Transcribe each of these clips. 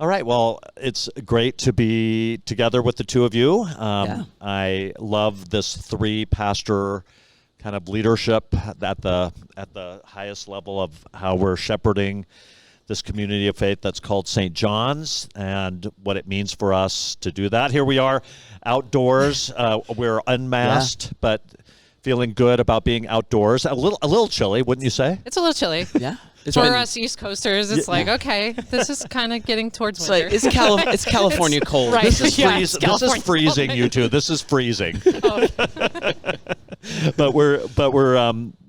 All right. Well, it's great to be together with the two of you. Yeah. I love this three pastor kind of leadership at the highest level of how we're shepherding this community of faith that's called St. John's and what it means for us to do that. Here we are outdoors. We're unmasked, but feeling good about being outdoors. A little chilly, wouldn't you say? It's a little chilly. Yeah. For us East Coasters, it's like, okay, this is kind of getting towards winter. Like, it's California cold. Right. This is, Yeah, this is California freezing, cold. you two. This is freezing. Oh. but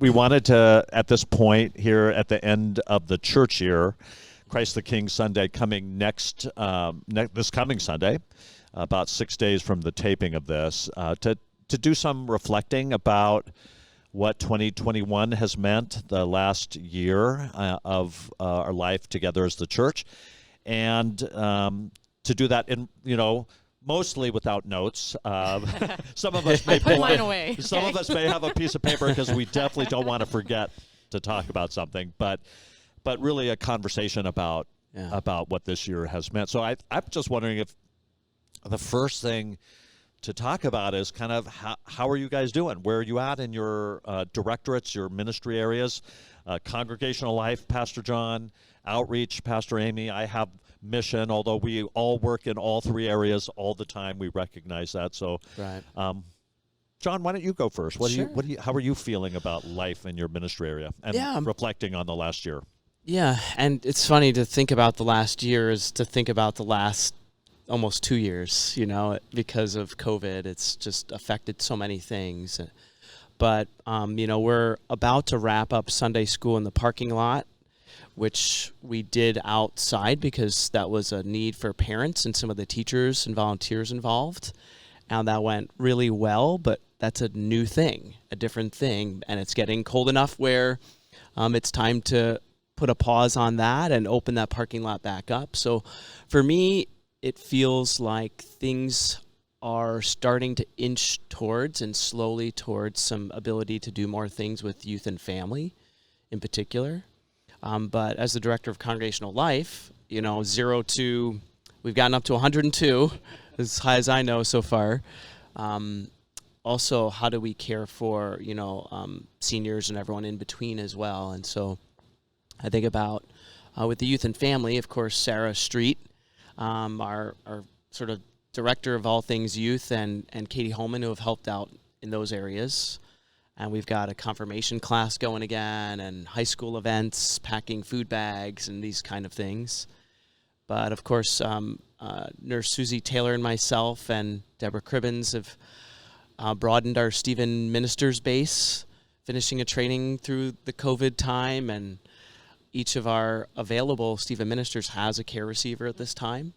we wanted to, at this point here at the end of the church year, Christ the King Sunday coming this coming Sunday, about 6 days from the taping of this, to do some reflecting about what 2021 has meant, the last year of our life together as the church, and to do that in, mostly without notes. Some of us may put mine away. Some of us may have a piece of paper because we definitely don't want to forget to talk about something, but really a conversation about what this year has meant. So I'm just wondering if the first thing to talk about is kind of how are you guys doing? Where are you at in your directorates, your ministry areas, congregational life, Pastor John, outreach, Pastor Amy. I have mission, although we all work in all three areas all the time. We recognize that. So, Right. John, why don't you go first? Sure. How are you feeling about life in your ministry area and reflecting on the last year? Yeah, and it's funny to think about the last year is to think about the last almost 2 years, because of COVID. It's just affected so many things. But, we're about to wrap up Sunday school in the parking lot, which we did outside because that was a need for parents and some of the teachers and volunteers involved. And that went really well, but that's a new thing, a different thing. And it's getting cold enough where it's time to put a pause on that and open that parking lot back up. So for me, it feels like things are starting to inch towards and slowly towards some ability to do more things with youth and family in particular. But as the director of congregational life, 0 to, we've gotten up to 102, as high as I know so far. Also, how do we care for, seniors and everyone in between as well? And so I think about, with the youth and family, of course, Sarah Street, our sort of director of all things youth, and Katie Holman, who have helped out in those areas. And we've got a confirmation class going again, and high school events, packing food bags, and these kind of things. But of course, Nurse Susie Taylor and myself and Deborah Cribbins have broadened our Stephen Ministers base, finishing a training through the COVID time, and each of our available Stephen Ministers has a care receiver at this time.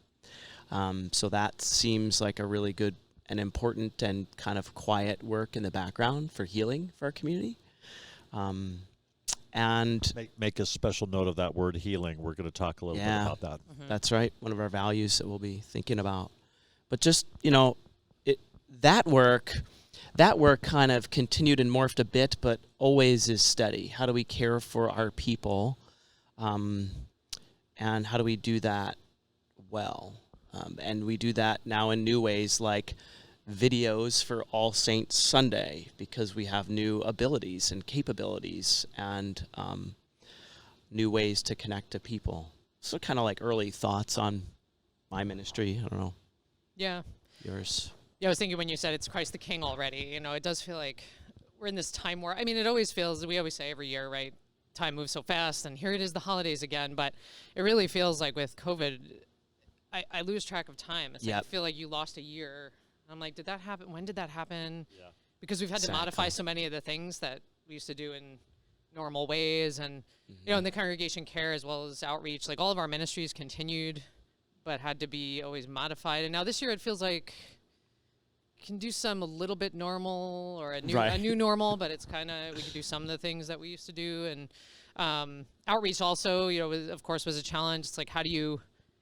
So that seems like a really good and important and kind of quiet work in the background for healing for our community. And make a special note of that word healing. We're going to talk a little bit about that. Mm-hmm. That's right. One of our values that we'll be thinking about. But just, that work kind of continued and morphed a bit, but always is steady. How do we care for our people? And how do we do that well? And we do that now in new ways, like videos for All Saints Sunday, because we have new abilities and capabilities and new ways to connect to people. So kind of like early thoughts on my ministry. I don't know. Yeah. Yours. Yeah, I was thinking when you said it's Christ the King already, it does feel like we're in this time where, it always feels, we always say every year, right? Time moves so fast, and here it is, the holidays again. But it really feels like with COVID, I lose track of time. It's like I feel like you lost a year. I'm like, did that happen? When did that happen? Yeah. Because we've had to modify so many of the things that we used to do in normal ways. And, in the congregation care as well as outreach, like all of our ministries continued, but had to be always modified. And now this year it feels like can do some a little bit normal or a new normal, but it's kind of, we can do some of the things that we used to do. And outreach also, of course, was a challenge. It's like, how do you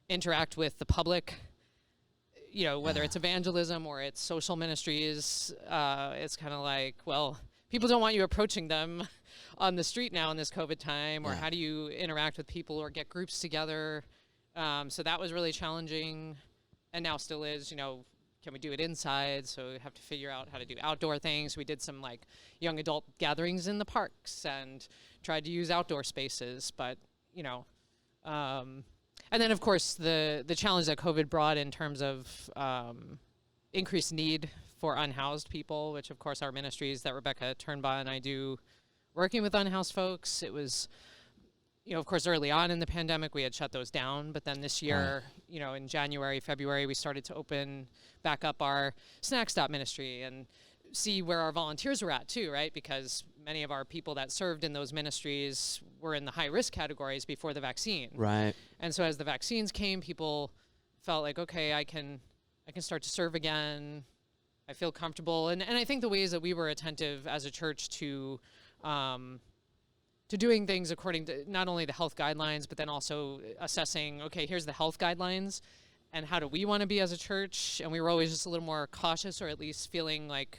interact with the public, whether it's evangelism or it's social ministries? It's kind of like, well, people don't want you approaching them on the street now in this COVID time, or how do you interact with people or get groups together So that was really challenging, and now still is. Can we do it inside? So we have to figure out how to do outdoor things. We did some like young adult gatherings in the parks and tried to use outdoor spaces, but and then of course the challenge that COVID brought in terms of increased need for unhoused people, which of course our ministries that Rebecca Turnbaugh and I do, working with unhoused folks. It was, of course, early on in the pandemic, we had shut those down. But then this year, in January, February, we started to open back up our Snack Stop ministry and see where our volunteers were at too, right? Because many of our people that served in those ministries were in the high risk categories before the vaccine. Right. And so as the vaccines came, people felt like, okay, I can start to serve again. I feel comfortable. And I think the ways that we were attentive as a church to doing things according to not only the health guidelines, but then also assessing, okay, here's the health guidelines, and how do we want to be as a church? And we were always just a little more cautious, or at least feeling like,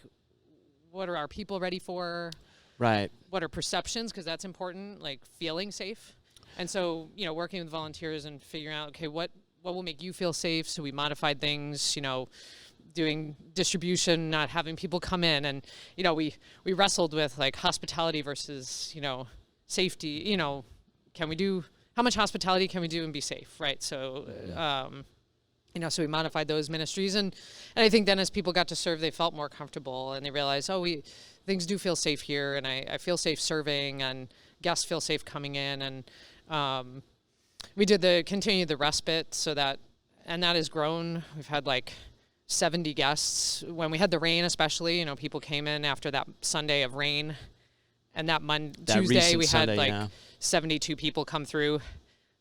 what are our people ready for? Right. What are perceptions? Because that's important, like feeling safe. And so, working with volunteers and figuring out, okay, what will make you feel safe? So we modified things, doing distribution, not having people come in. And, we wrestled with like hospitality versus, safety. How much hospitality can we do and be safe, right? So, so we modified those ministries. And I think then as people got to serve, they felt more comfortable and they realized, things do feel safe here, and I feel safe serving, and guests feel safe coming in. And we did continue the respite, and that has grown. We've had like 70 guests. When we had the rain especially, people came in after that Sunday of rain, and that Tuesday we had Sunday, 72 people come through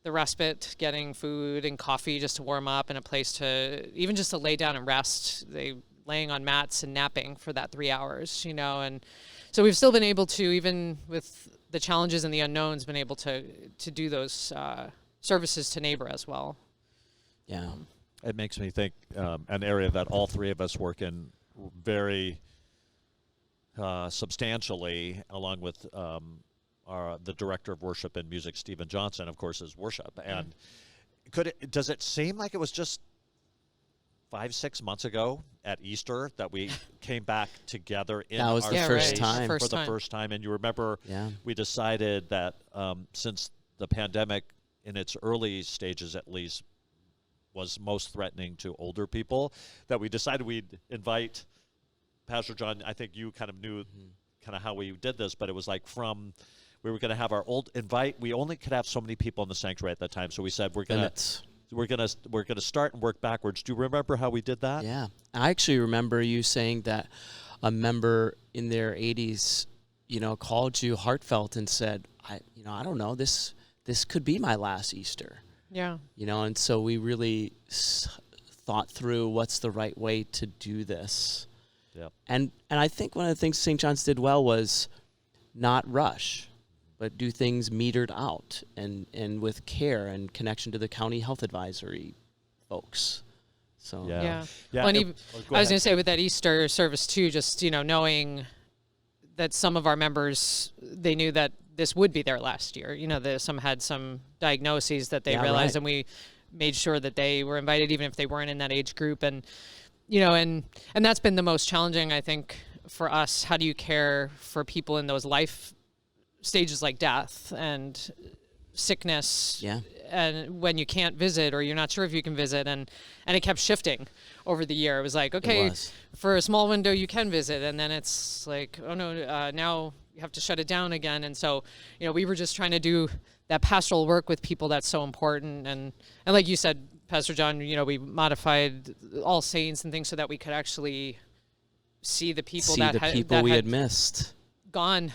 the respite, getting food and coffee just to warm up, and a place to even just to lay down and rest. They laying on mats and napping for that 3 hours, and so we've still been able to, even with the challenges and the unknowns, been able to do those services to neighbor as well. Yeah. It makes me think an area that all three of us work in very substantially, along with the director of worship and music, Stephen Johnson, of course, is worship. And does it seem like it was just 5-6 months ago at Easter that we came back together in that was our the first space time. for the first time? And you remember we decided that since the pandemic in its early stages at least was most threatening to older people, that we decided we'd invite Pastor John. I think you kind of knew kind of how we did this, but it was like we were going to have our we only could have so many people in the sanctuary at that time. So we said we're going to start and work backwards. Do you remember how we did that? Yeah. I actually remember you saying that a member in their 80s, called you heartfelt and said, I don't know, this could be my last Easter. Yeah. And so we really thought through what's the right way to do this. Yep. And I think one of the things St. John's did well was not rush, but do things metered out and with care and connection to the county health advisory folks. So yeah. Well, and I was going to say with that Easter service too, just knowing that some of our members, they knew that this would be their last year. Some had some diagnoses that they realized, and we made sure that they were invited, even if they weren't in that age group. And and that's been the most challenging, I think, for us. How do you care for people in those life stages like death and sickness? Yeah. And when you can't visit, or you're not sure if you can visit, and it kept shifting over the year. It was like, okay, for a small window you can visit, and then it's like, oh no, now you have to shut it down again. And so, we were just trying to do that pastoral work with people that's so important. And like you said, Pastor John, we modified All Saints and things so that we could actually see the people we had missed. Gone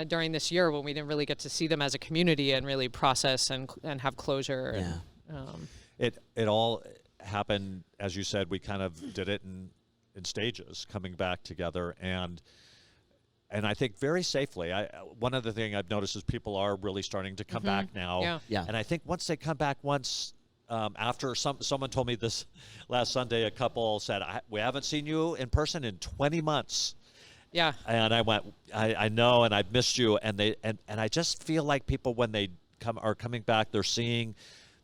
during this year, when we didn't really get to see them as a community and really process and have closure. Yeah. And, it all happened, as you said. We kind of did it in stages, coming back together, and I think very safely. One other thing I've noticed is people are really starting to come back now. Yeah. And I think once they come back after someone told me this last Sunday, a couple said, we haven't seen you in person in 20 months. Yeah. And I went, I know, and I've missed you. And I just feel like people, when they are coming back, they're seeing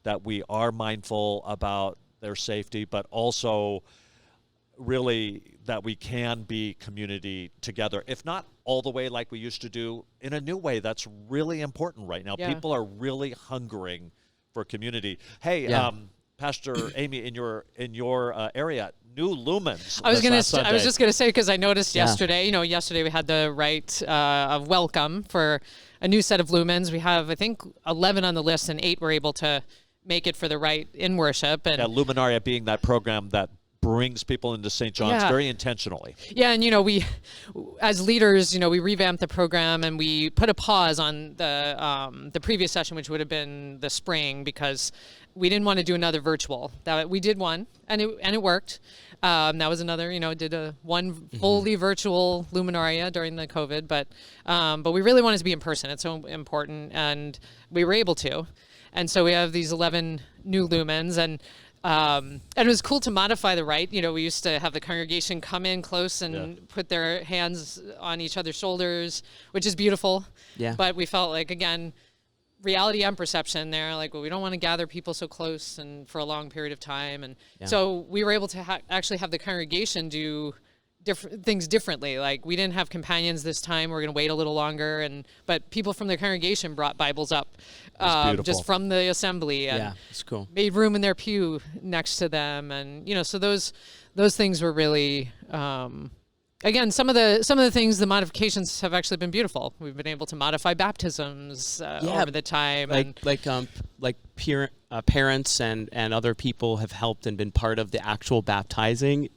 that we are mindful about their safety, but also really that we can be community together, if not all the way like we used to do, in a new way that's really important right now. Yeah. People are really hungering for community. Hey, Yeah. Pastor Amy, in your area, new lumens. I was this just gonna say, because I noticed Yeah. yesterday. Yesterday we had the rite of welcome for a new set of lumens. We have, I think, 11 on the list, and 8 were able to make it for the rite in worship. And Yeah, Luminaria being that program that brings people into St. John's Yeah. very intentionally. yeah, and we, as leaders, we revamped the program and we put a pause on the previous session, which would have been the spring, because we didn't want to do another virtual. That we did one, and it worked. That was another, did one fully virtual Luminaria during the COVID, but we really wanted to be in person. It's so important, and we were able to. And so we have these 11 new lumens, and it was cool to modify the rite. We used to have the congregation come in close and put their hands on each other's shoulders, which is beautiful. Yeah. But we felt like, again, reality and perception there, like, well, we don't want to gather people so close and for a long period of time. And so we were able to actually have the congregation do different things differently. Like, we didn't have companions this time. We're going to wait a little longer. But people from the congregation brought Bibles up beautiful. just from the assembly. And Yeah, it's cool. made room in their pew next to them. And, so those things were really, again, some of the things, the modifications have actually been beautiful. We've been able to modify baptisms over the time. Parents and other people have helped and been part of the actual baptizing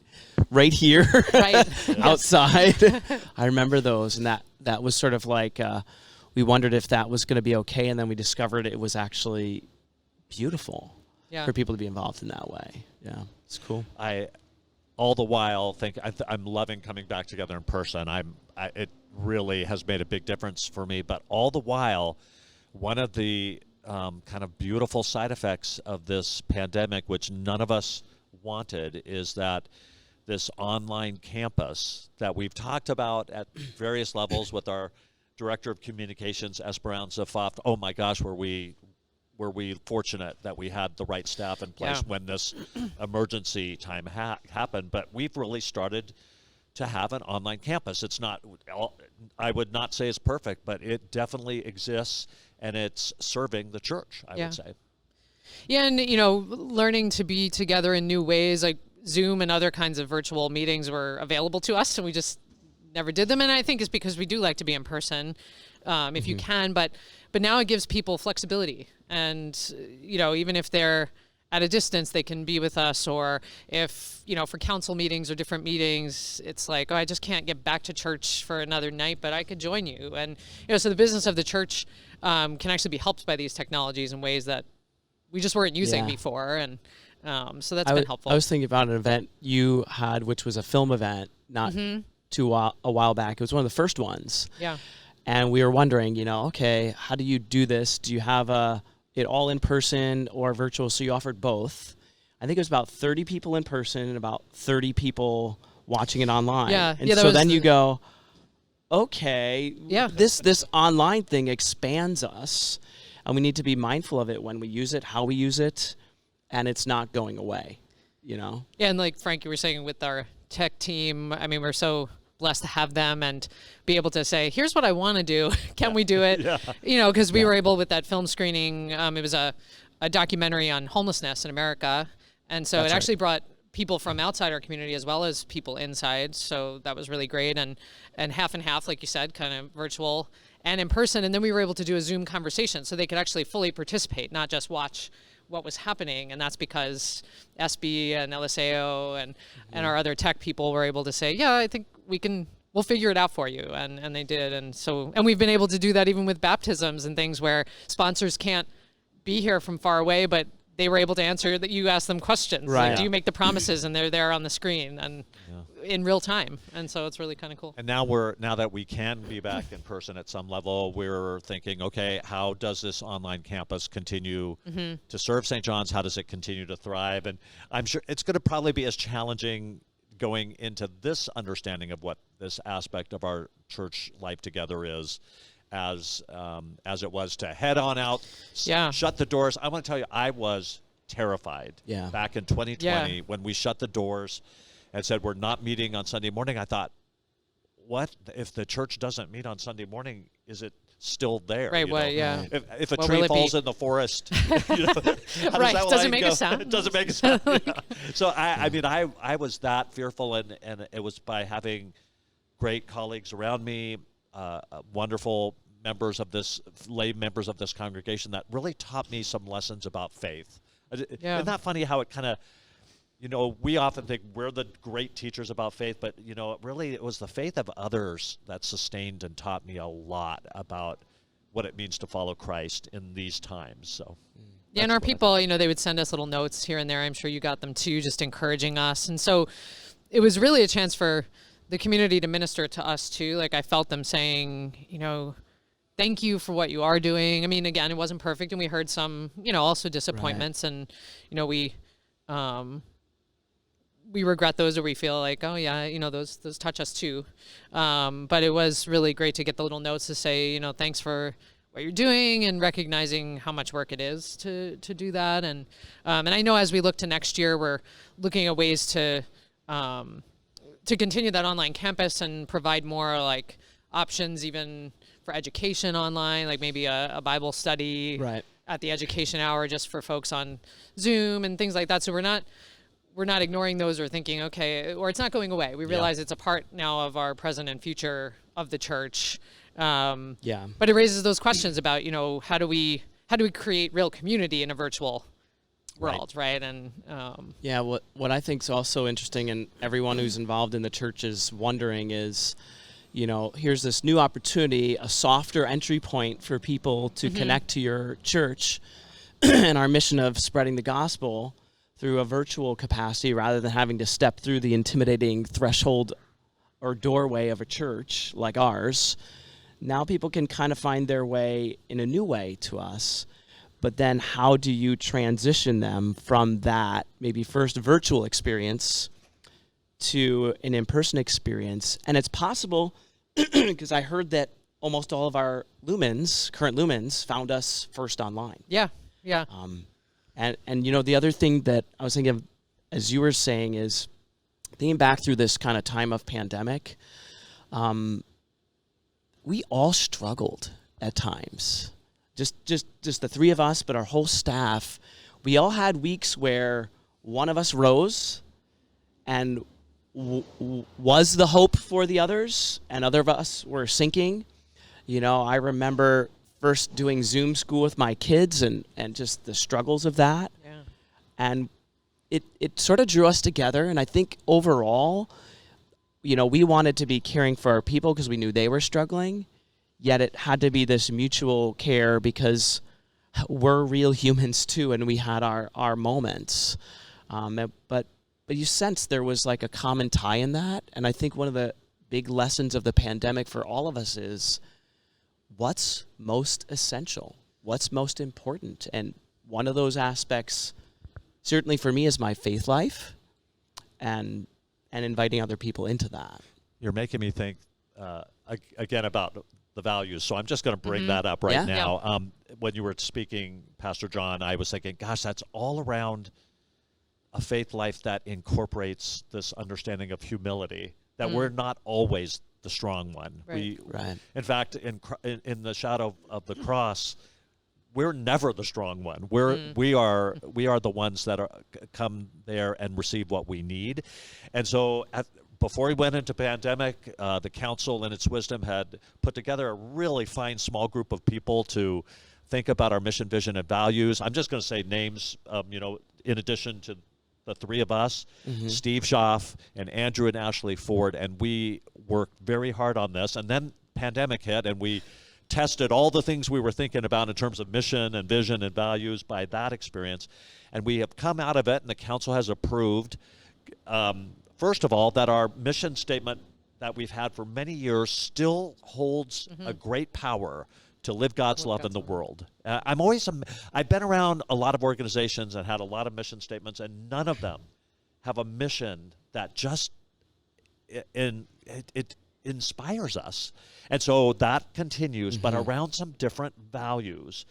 right here Right. outside. I remember those, and that was sort of like we wondered if that was going to be okay, and then we discovered it was actually beautiful for people to be involved in that way. Yeah, it's cool. I all the while think I'm loving coming back together in person. It really has made a big difference for me. But all the while, one of the kind of beautiful side effects of this pandemic, which none of us wanted, is that this online campus that we've talked about at various levels with our director of communications, Esperanza Pfaff. Oh my gosh, were we fortunate that we had the right staff in place when this emergency time happened. But we've really started to have an online campus. It's not, I would not say it's perfect, but it definitely exists, and it's serving the church, I would say. Yeah, and, learning to be together in new ways, like Zoom and other kinds of virtual meetings were available to us, and we just never did them. And I think it's because we do like to be in person, if you can, but now it gives people flexibility. And, even if they're at a distance, they can be with us. Or if, for council meetings or different meetings, it's like, oh, I just can't get back to church for another night, but I could join you. And, so the business of the church can actually be helped by these technologies in ways that we just weren't using before. And so that's been helpful. I was thinking about an event you had, which was a film event, not a while back. It was one of the first ones. Yeah. And we were wondering, okay, how do you do this? Do you have it all in person or virtual? So you offered both. I think it was about 30 people in person and about 30 people watching it online. Yeah. And so then you go, okay, this online thing expands us, and we need to be mindful of it when we use it, how we use it, and it's not going away, Yeah, and like Frank, you were saying with our tech team, I mean, we're so blessed to have them and be able to say, here's what I want to do. Can we do it? Because we were able with that film screening. It was a documentary on homelessness in America. And so it actually brought people from outside our community as well as people inside. So that was really great. And half and half, like you said, kind of virtual and in person. And then we were able to do a Zoom conversation so they could actually fully participate, not just watch what was happening. And that's because SB and LSAO and our other tech people were able to say, yeah, I think we'll figure it out for you. And they did. And we've been able to do that even with baptisms and things where sponsors can't be here from far away, but they were able to answer that you ask them questions. Right. Like, do you make the promises? And they're there on the screen and in real time. And so it's really kind of cool. And now that we can be back in person at some level, we're thinking, okay, how does this online campus continue to serve St. John's? How does it continue to thrive? And I'm sure it's going to probably be as challenging going into this understanding of what this aspect of our church life together is as it was to head on out, Yeah. shut the doors. I want to tell you, I was terrified Yeah. back in 2020 Yeah. when we shut the doors and said we're not meeting on Sunday morning. I thought, what if the church doesn't meet on Sunday morning? Is it still there? Right, you what, know? yeah. If a What tree will it be? falls in the forest, you know, how does Right, that doesn't line make a go? sound. It doesn't make a sound. Yeah. So I mean, I was that fearful, and it was by having great colleagues around me, wonderful lay members of this congregation that really taught me some lessons about faith. Yeah. Isn't that funny how it kind of, you know, we often think we're the great teachers about faith, but, you know, really it was the faith of others that sustained and taught me a lot about what it means to follow Christ in these times. So, Yeah, and our people, you know, they would send us little notes here and there. I'm sure you got them too, just encouraging us. And so it was really a chance for the community to minister to us too. Like I felt them saying, you know, thank you for what you are doing. I mean, again, it wasn't perfect, and we heard some, you know, also disappointments, and you know, we regret those, or we feel like, oh yeah, you know, those touch us too. But it was really great to get the little notes to say, you know, thanks for what you're doing and recognizing how much work it is to do that. And I know as we look to next year, we're looking at ways to continue that online campus and provide more like options even for education online, like maybe a Bible study Right. at the education hour just for folks on Zoom and things like that. So we're not ignoring those or thinking, okay, or it's not going away. We realize it's a part now of our present and future of the church. Yeah. But it raises those questions about, you know, how do we create real community in a virtual world, right? And Yeah, what I think is also interesting, and everyone who's involved in the church is wondering is, you know, here's this new opportunity, a softer entry point for people to connect to your church and our mission of spreading the gospel through a virtual capacity rather than having to step through the intimidating threshold or doorway of a church like ours. Now people can kind of find their way in a new way to us. But then how do you transition them from that maybe first virtual experience to an in-person experience? And it's possible because I heard that almost all of our current lumens, found us first online. yeah. And you know, the other thing that I was thinking of, as you were saying, is thinking back through this kind of time of pandemic, we all struggled at times. Just the three of us, but our whole staff, we all had weeks where one of us rose and was the hope for the others, and other of us were sinking. You know, I remember first doing Zoom school with my kids and just the struggles of that. Yeah. And it sort of drew us together. And I think overall, you know, we wanted to be caring for our people because we knew they were struggling, yet it had to be this mutual care because we're real humans too, and we had our moments. But you sensed there was like a common tie in that. And I think one of the big lessons of the pandemic for all of us is what's most essential, what's most important. And one of those aspects, certainly for me, is my faith life and inviting other people into that. you're making me think again about the values. So I'm just going to bring that up right now. When you were speaking, Pastor John, I was thinking, gosh, that's all around a faith life that incorporates this understanding of humility, that we're not always the strong one. Right. Right. In fact, in the shadow of the cross, we're never the strong one. We are the ones that come there and receive what we need. And so before we went into pandemic, the council in its wisdom had put together a really fine small group of people to think about our mission, vision, and values. I'm just going to say names, in addition to the three of us, Steve Schaff and Andrew and Ashley Ford, and we worked very hard on this. And then pandemic hit, and we tested all the things we were thinking about in terms of mission and vision and values by that experience. And we have come out of it, and the council has approved, first of all, that our mission statement that we've had for many years still holds a great power to live God's love in the world. I've been around a lot of organizations and had a lot of mission statements, and none of them have a mission that just it inspires us. And so that continues, but Mm-hmm. around some different values.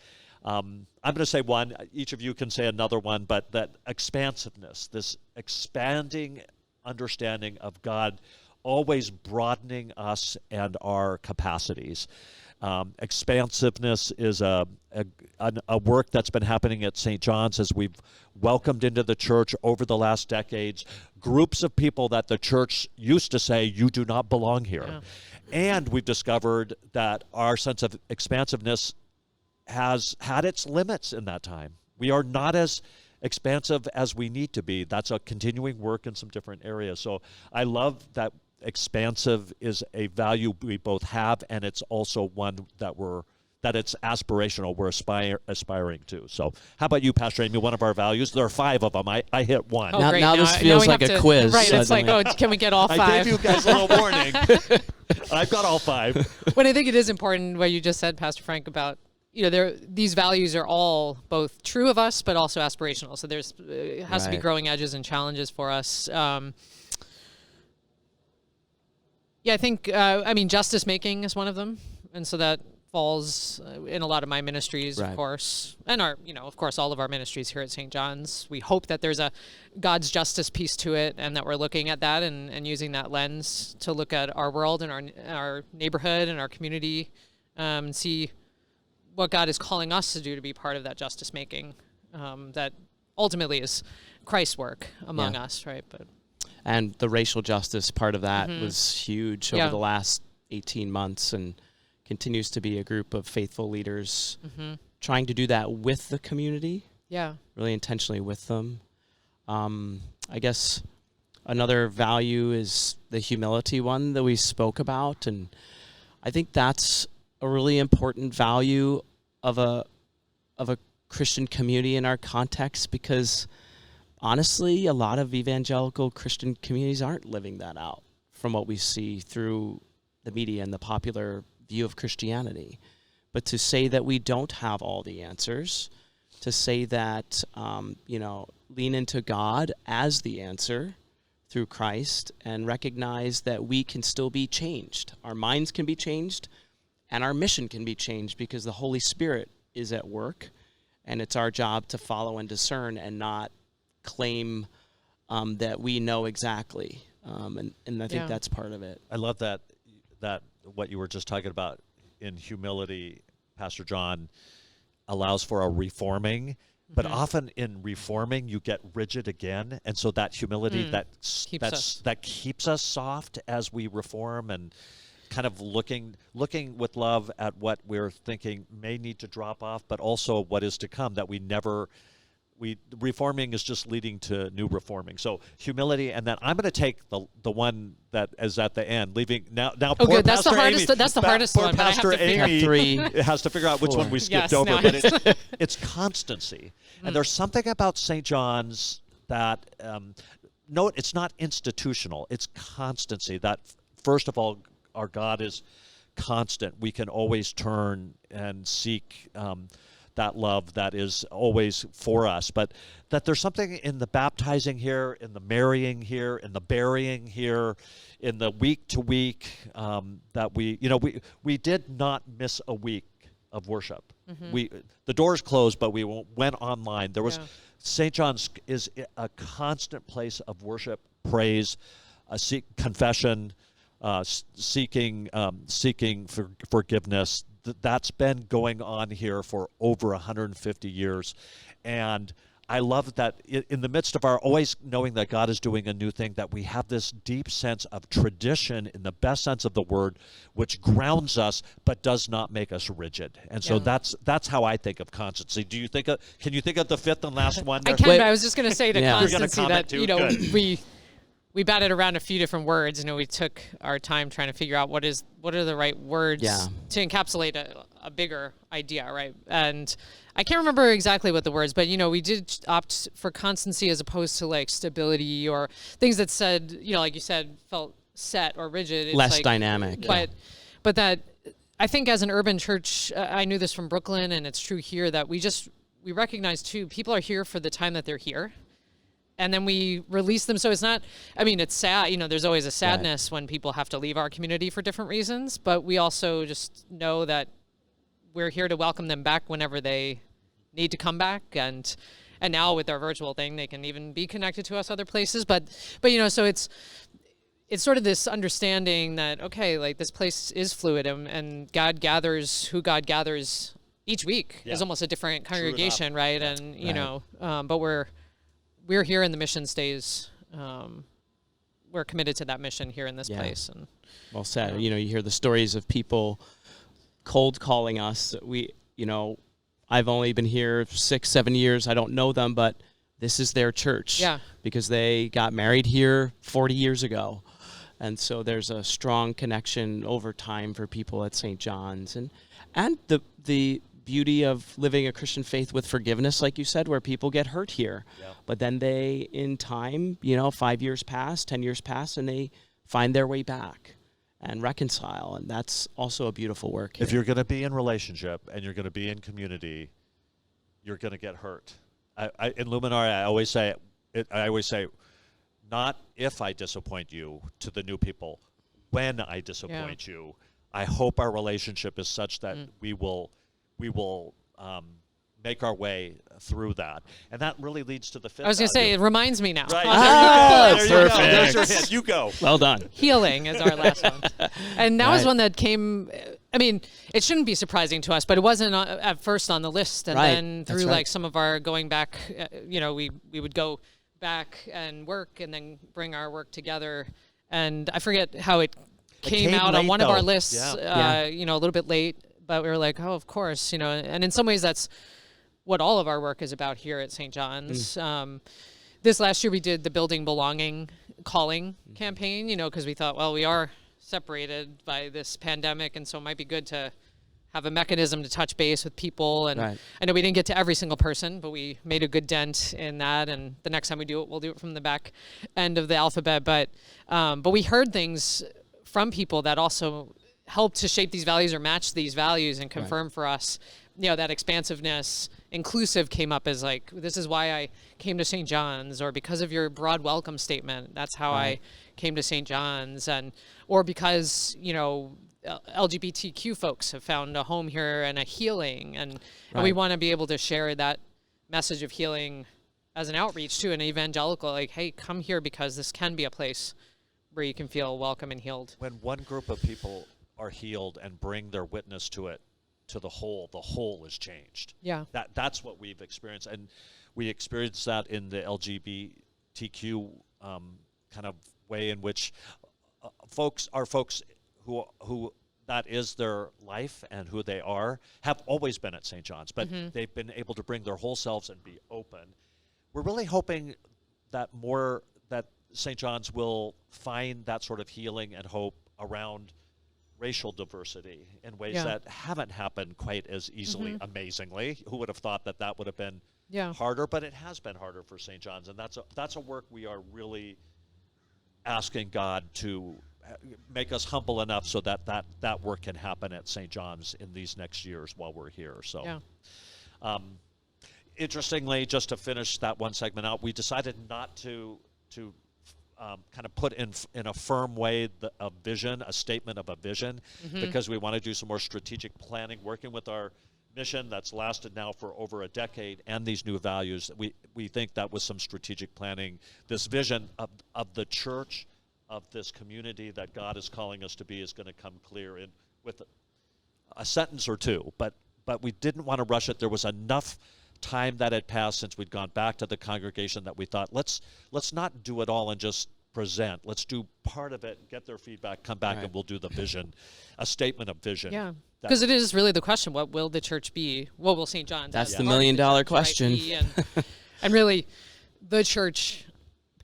I'm going to say one, each of you can say another one, but that expansiveness, this expanding understanding of God always broadening us and our capacities. Expansiveness is a work that's been happening at St. John's as we've welcomed into the church over the last decades groups of people that the church used to say, you do not belong here. Yeah. And we've discovered that our sense of expansiveness has had its limits in that time. We are not as expansive as we need to be. That's a continuing work in some different areas. So I love that expansive is a value we both have, and it's also one that it's aspirational. We're aspiring to. So how about you, Pastor Amy? One of our values. There are 5 of them. I hit one. Oh, Now- great. now this we feels like have a to- quiz Right. It's like, suddenly. can we get all 5? I gave you guys a little warning. I've got all 5. But I think it is important what you just said, Pastor Frank, about these values are all both true of us, but also aspirational. So there's has to be Right. growing edges and challenges for us. I think justice making is one of them, and so that falls in a lot of my ministries, Right. of course, and our of course all of our ministries here at St. John's. We hope that there's a God's justice piece to it, and that we're looking at that and using that lens to look at our world and our neighborhood and our community, and see what God is calling us to do to be part of that justice making, that ultimately is Christ's work among Yeah. us, right? But And the racial justice part of that was huge over Yeah. the last 18 months, and continues to be a group of faithful leaders trying to do that with the community, yeah, really intentionally with them. I guess another value is the humility one that we spoke about, and I think that's a really important value of a Christian community in our context, because honestly, a lot of evangelical Christian communities aren't living that out from what we see through the media and the popular view of Christianity. But to say that we don't have all the answers, to say that, lean into God as the answer through Christ, and recognize that we can still be changed. Our minds can be changed, and our mission can be changed, because the Holy Spirit is at work, and it's our job to follow and discern and not claim that we know exactly. And I think Yeah. that's part of it. I love that what you were just talking about in humility, Pastor John, allows for a reforming, but often in reforming you get rigid again, and so that humility that keeps us soft as we reform, and kind of looking with love at what we're thinking may need to drop off, but also what is to come, that reforming is just leading to new reforming. So humility, and then I'm going to take the one that is at the end, leaving now. Oh, poor good. That's the Pastor hardest. Amy, That's the pa- hardest poor one. But I have Pastor to figure. Amy 3, has to figure out which 4. one we skipped Yes, over, no, but it's constancy. And there's something about St. John's that it's not institutional. It's constancy. That first of all, our God is constant. We can always turn and seek that love that is always for us, but that there's something in the baptizing here, in the marrying here, in the burying here, in the week to week, that we did not miss a week of worship. The doors closed, but we went online. There was St. John's is a constant place of worship, praise, confession, seeking forgiveness. That's been going on here for over 150 years, and I love that in the midst of our always knowing that God is doing a new thing, that we have this deep sense of tradition in the best sense of the word, which grounds us but does not make us rigid. And so that's how I think of constancy. Can you think of the fifth and last one? I there? can, Wait. but I was just going to say to Yeah. You're gonna constancy comment that too? Good. we batted around a few different words. We took our time trying to figure out what are the right words to encapsulate a bigger idea, right? And I can't remember exactly what the words, but we did opt for constancy as opposed to like stability or things that said, like you said, felt set or rigid. It's Less like, dynamic. But that I think as an urban church, I knew this from Brooklyn, and it's true here, that we recognize too, people are here for the time that they're here. and then we release them. So it's not, I mean, it's sad, there's always a sadness when people have to leave our community for different reasons, but we also just know that we're here to welcome them back whenever they need to come back. And now with our virtual thing, they can even be connected to us other places. But so it's sort of this understanding that, okay, like this place is fluid, and God gathers who God gathers each week is almost a different congregation, right? And, but we're here and the mission stays. We're committed to that mission here in this place. And well said. You hear the stories of people cold calling us. I've only been here 6-7 years. I don't know them, but this is their church. Yeah. Because they got married here 40 years ago. And so there's a strong connection over time for people at St. John's. And the beauty of living a Christian faith with forgiveness, like you said, where people get hurt here. Yeah. But then they, in time, 5 years pass, 10 years pass, and they find their way back and reconcile. And that's also a beautiful work here. If you're going to be in relationship and you're going to be in community, you're going to get hurt. In Luminary, I always say, not if I disappoint you to the new people, when I disappoint you. I hope our relationship is such that we will make our way through that. And that really leads to the fifth. I was going to say, it reminds me now. Right. There you go. Perfect. There's your hint. You go. Well done. Healing is our last one. And that was one that came, I mean, it shouldn't be surprising to us, but it wasn't at first on the list. And then through like some of our going back, we would go back and work and then bring our work together. And I forget how it came out on one of our lists, a little bit late, but we were like, oh, of course, and in some ways that's what all of our work is about here at St. John's. This last year we did the Building Belonging Calling campaign, because we thought, well, we are separated by this pandemic, and so it might be good to have a mechanism to touch base with people. And I know we didn't get to every single person, but we made a good dent in that. And the next time we do it, we'll do it from the back end of the alphabet. But we heard things from people that also helped to shape these values or match these values and confirm for us, that expansiveness. Inclusive came up as like, this is why I came to St. John's, or because of your broad welcome statement, that's how I came to St. John's, or because, LGBTQ folks have found a home here and a healing, and we want to be able to share that message of healing as an outreach to an evangelical, like, hey, come here because this can be a place where you can feel welcome and healed. When one group of people are healed and bring their witness to it, to the whole is changed. Yeah. That's what we've experienced, and we experienced that in the LGBTQ kind of way in which folks who that is their life and who they are, have always been at St. John's, but they've been able to bring their whole selves and be open. We're really hoping that St. John's will find that sort of healing and hope around racial diversity in ways that haven't happened quite as easily, amazingly. Who would have thought that would have been harder, but it has been harder for St. John's, and that's a work we are really asking God to make us humble enough so that work can happen at St. John's in these next years while we're here. So, interestingly, just to finish that one segment out, we decided not to kind of put in a firm way a vision, a statement of a vision, because we want to do some more strategic planning, working with our mission that's lasted now for over a decade, and these new values. We think that with some strategic planning, this vision of the church, of this community that God is calling us to be, is going to come clear in with a sentence or two. But we didn't want to rush it. There was enough time that had passed since we'd gone back to the congregation that we thought, let's not do it all and just present. Let's do part of it, get their feedback, come back, and we'll do the vision, a statement of vision. Yeah, because it is really the question: what will the church be? What will St. John's? That's the $1 million question. And really, the church,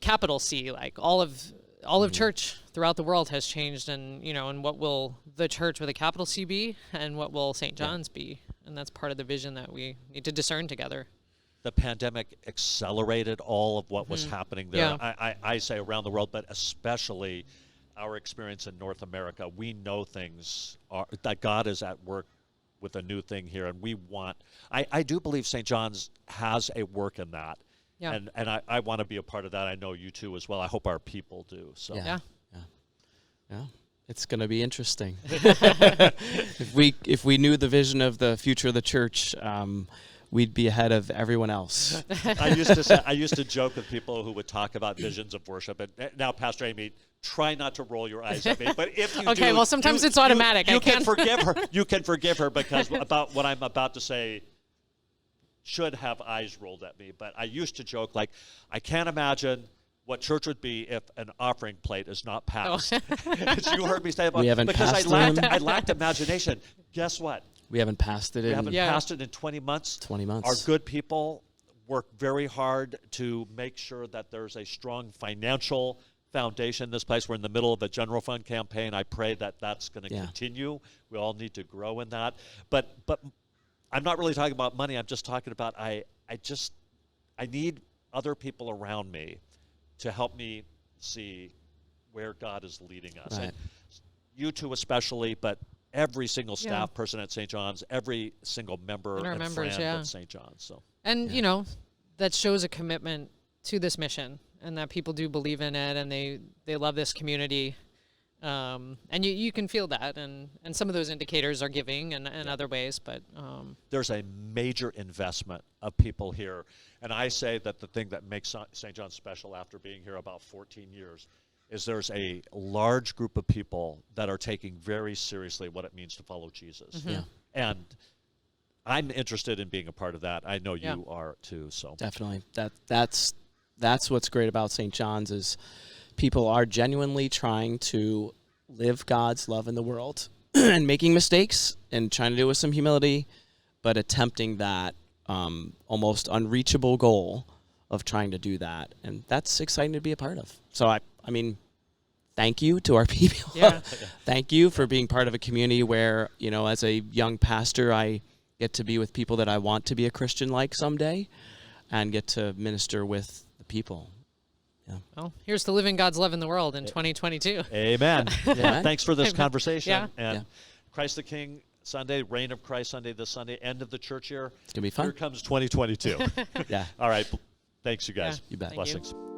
capital C, like all of church throughout the world has changed, and what will the church with a capital C be, and what will St. John's be? And that's part of the vision that we need to discern together. The pandemic accelerated all of what was happening there. Yeah. I say around the world, but especially our experience in North America. We know that God is at work with a new thing here, and I do believe St. John's has a work in that. Yeah. And I want to be a part of that. I know you too as well. I hope our people do. So Yeah. Yeah, it's going to be interesting. If we knew the vision of the future of the church, we'd be ahead of everyone else. I used to joke with people who would talk about visions of worship. And now, Pastor Amy, try not to roll your eyes at me. But if you Okay, do, well, sometimes it's automatic. You I can can't. forgive her. You can forgive her because about what I'm about to say should have eyes rolled at me. But I used to joke like, I can't imagine what church would be if an offering plate is not passed. As you heard me say about We haven't because passed I lacked imagination. Guess what? We haven't passed it We in haven't passed it in 20 months. 20 months. Our good people work very hard to make sure that there's a strong financial foundation in this place. We're in the middle of a general fund campaign. I pray that that's going to continue. We all need to grow in that. But I'm not really talking about money. I'm just talking about I need other people around me to help me see where God is leading us. Right. And you two especially, but every single staff person at St. John's, every single member And our and members, friend at St. John's. So. And, you know, that shows a commitment to this mission and that people do believe in it and they love this community. And you can feel that. And some of those indicators are giving and other ways. But there's a major investment of people here. And I say that the thing that makes St. John's special after being here about 14 years is there's a large group of people that are taking very seriously what it means to follow Jesus. Mm-hmm. Yeah. And I'm interested in being a part of that. I know you are too. So Definitely. That's what's great about St. John's is people are genuinely trying to live God's love in the world and making mistakes and trying to do it with some humility, but attempting that almost unreachable goal of trying to do that. And that's exciting to be a part of. So, I mean, thank you to our people. Yeah. Thank you for being part of a community where, you know, as a young pastor, I get to be with people that I want to be a Christian like someday and get to minister with the people. Yeah. well, here's to living God's love in the world in 2022. amen. Yeah. Thanks for this conversation. Yeah. And Christ the King Sunday, Reign of Christ Sunday this Sunday, end of the church year. It's going to be fun. Here comes 2022. Yeah. All right. Thanks, you guys. You bet. Thank you. Blessings.